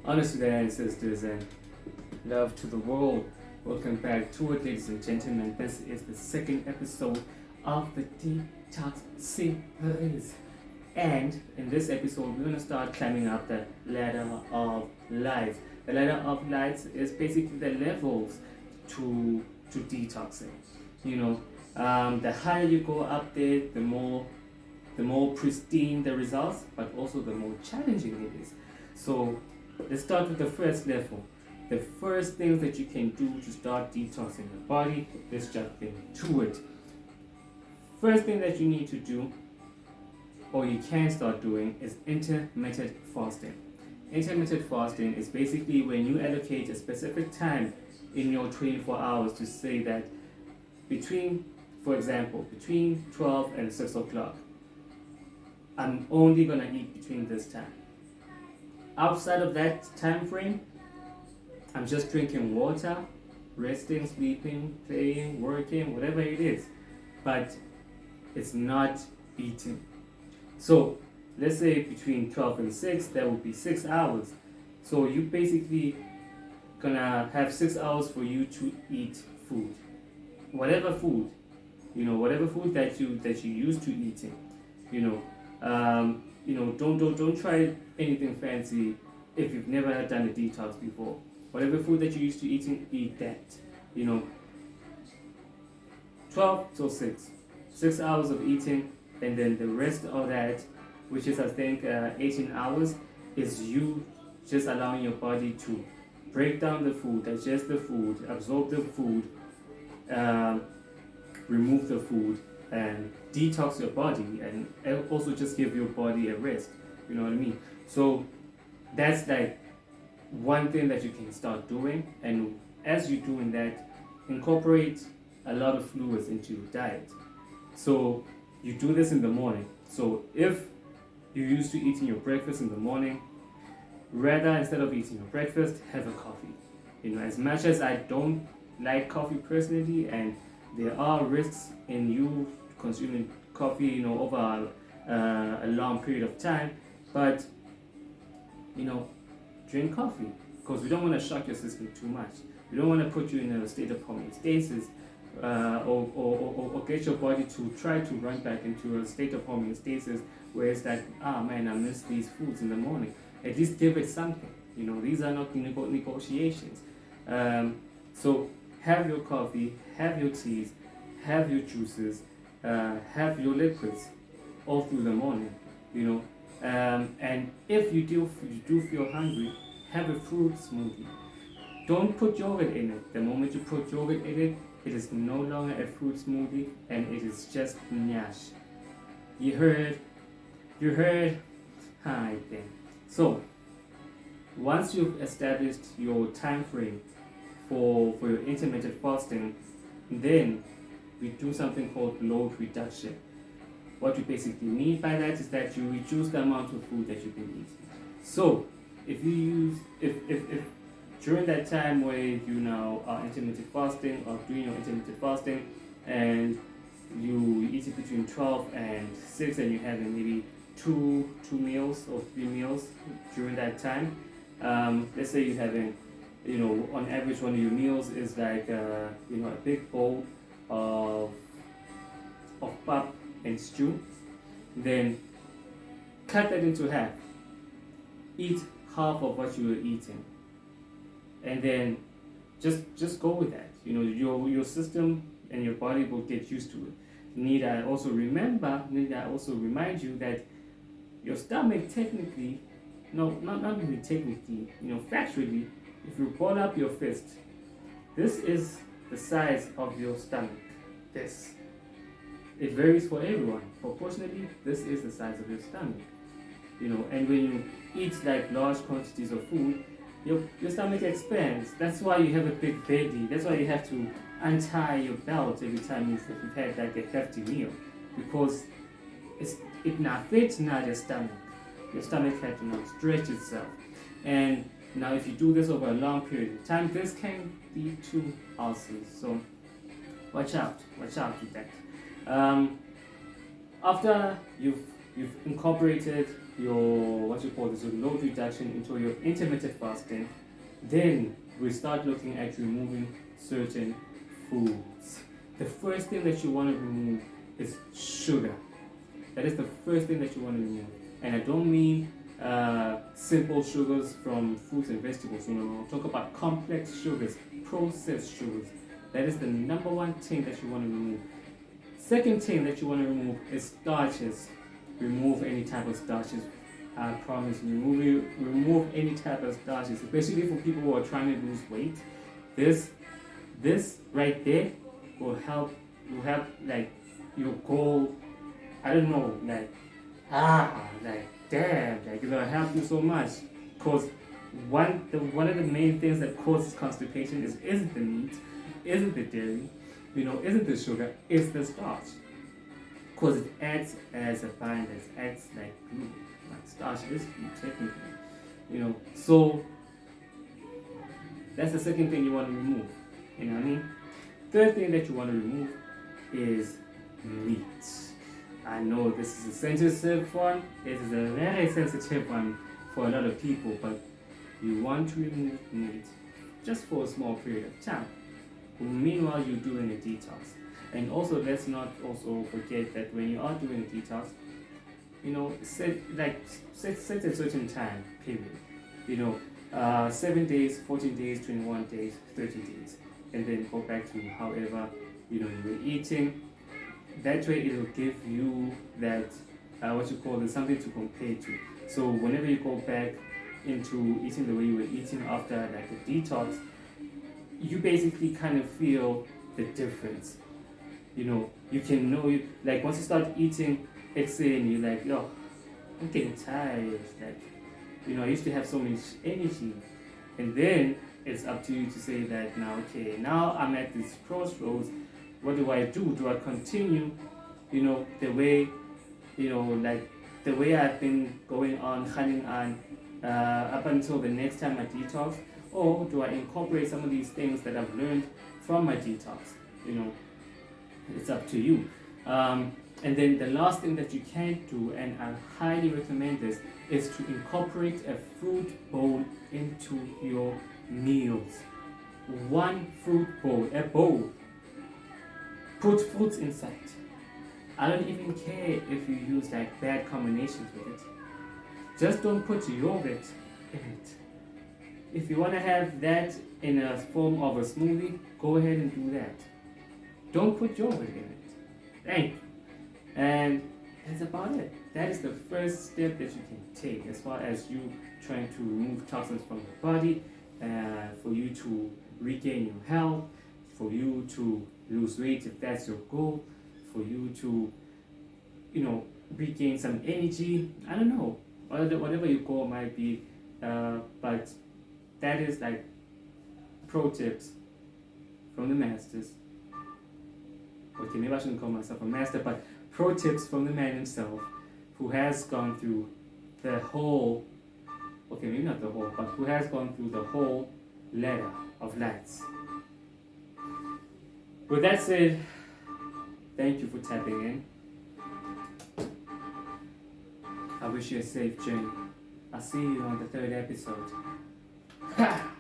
Honest to the ancestors and love to the world. Welcome back to it, ladies and gentlemen. This is the second episode of the Detox series. And in this episode, we're going to start climbing up the ladder of life. The ladder of life is basically the levels to detoxing. The higher you go up there, the more pristine the results, but also the more challenging it is. So let's start with the first level. The first things that you can do to start detoxing your body, let's jump into it. First thing that you need to do, or you can start doing, is intermittent fasting. Intermittent fasting is basically when you allocate a specific time in your 24 hours to say that between 12 and 6 o'clock, I'm only going to eat between this time. Outside of that time frame, I'm just drinking water, resting, sleeping, playing, working, whatever it is. But it's not eating. So let's say between 12 and 6, that would be 6 hours. So you basically gonna have 6 hours for you to eat food. Whatever food that you used to eating. Don't try anything fancy if you've never done a detox before. Whatever food that you used to eating, eat that. 12 till 6. 6 hours of eating, and then the rest of that, which is I think 18 hours, is you just allowing your body to break down the food, digest the food, absorb the food, remove the food, and detox your body, and also just give your body a rest. You know what I mean? So that's like one thing that you can start doing, and as you're doing that, incorporate a lot of fluids into your diet. So you do this in the morning. So if you're used to eating your breakfast in the morning, rather, instead of eating your breakfast, have a coffee. As much as I don't like coffee personally, and there are risks in you consuming coffee, over a long period of time, but drink coffee, because we don't want to shock your system too much. We don't want to put you in a state of homeostasis, or get your body to try to run back into a state of homeostasis where it's like, I miss these foods in the morning. At least give it something. These are not negotiations. So have your coffee, have your teas, have your juices, have your liquids all through the morning. And if you do feel hungry, have a fruit smoothie. Don't put yogurt in it. The moment you put yogurt in it, it is no longer a fruit smoothie, and it is just nyash. You heard? Hi then. So once you've established your time frame for your intermittent fasting, then we do something called load reduction. What we basically mean by that is that you reduce the amount of food that you can eat. So if during that time where you now are intermittent fasting or doing your intermittent fasting, and you eat it between 12 and 6, and you're having maybe two meals or 3 meals during that time, let's say you're having, on average, one of your meals is like a big bowl of pap and stew. Then cut that into half. Eat half of what you were eating, and then just go with that. Your system and your body will get used to it. Need I also remind you that your stomach technically, not even technically, factually, if you ball up your fist, this is the size of your stomach. This. It varies for everyone. Proportionally, this is the size of your stomach. And when you eat like large quantities of food, your stomach expands. That's why you have a big belly. That's why you have to untie your belt every time you've had like a hefty meal, because it not fits now your stomach. Your stomach had to now stretch itself. And now if you do this over a long period of time, this can lead to ulcers. So watch out with that. After you've incorporated your load reduction into your intermittent fasting, then we start looking at removing certain foods. The first thing that you want to remove is sugar. That is the first thing that you want to remove. And I don't mean simple sugars from fruits and vegetables. I'll talk about complex sugars, processed sugars. That is the number one thing that you want to remove. Second thing that you want to remove is starches. Remove any type of starches. I promise, remove any type of starches, especially for people who are trying to lose weight. This right there will help like your goal. I don't know, damn, it'll help you so much. Cause one of the main things that causes constipation isn't the meat, isn't the dairy, isn't the sugar, it's the starch. Cause it acts as a binder, it acts like glue. Like starch is glue technically, So that's the second thing you want to remove. You know what I mean? Third thing that you want to remove is meat. I know this is a sensitive one. It is a very sensitive one for a lot of people, but you want to remove meat just for a small period of time. Meanwhile, you're doing a detox. And also, let's not also forget that when you are doing a detox, set a certain time period. 7 days, 14 days, 21 days, 30 days, and then go back to however you were eating. That way, it will give you that something to compare to. So whenever you go back into eating the way you were eating after like a detox, you basically kind of feel the difference. You can know once you start eating, it's saying you're like, yo, I'm getting tired. I used to have so much energy. And then it's up to you to say that now I'm at this crossroads. What do I do? Do I continue, the way, the way I've been going on, up until the next time I detox? Or do I incorporate some of these things that I've learned from my detox? It's up to you. And then the last thing that you can do, and I highly recommend this, is to incorporate a fruit bowl into your meals. One fruit bowl, a bowl. Put fruits inside. I don't even care if you use bad combinations with it. Just don't put yogurt in it. If you want to have that in a form of a smoothie, go ahead and do that. Don't put yogurt in it. Thank you. And that's about it. That is the first step that you can take as far as you trying to remove toxins from your body, for you to regain your health, for you to lose weight if that's your goal, for you to, regain some energy. I don't know, whatever your goal might be, but that is pro tips from the masters. Okay, maybe I shouldn't call myself a master, but pro tips from the man himself, who has gone through the whole, okay, maybe not the whole, but who has gone through the whole ladder of lights. With that said, thank you for tapping in. I wish you a safe journey. I'll see you on the third episode. Ha!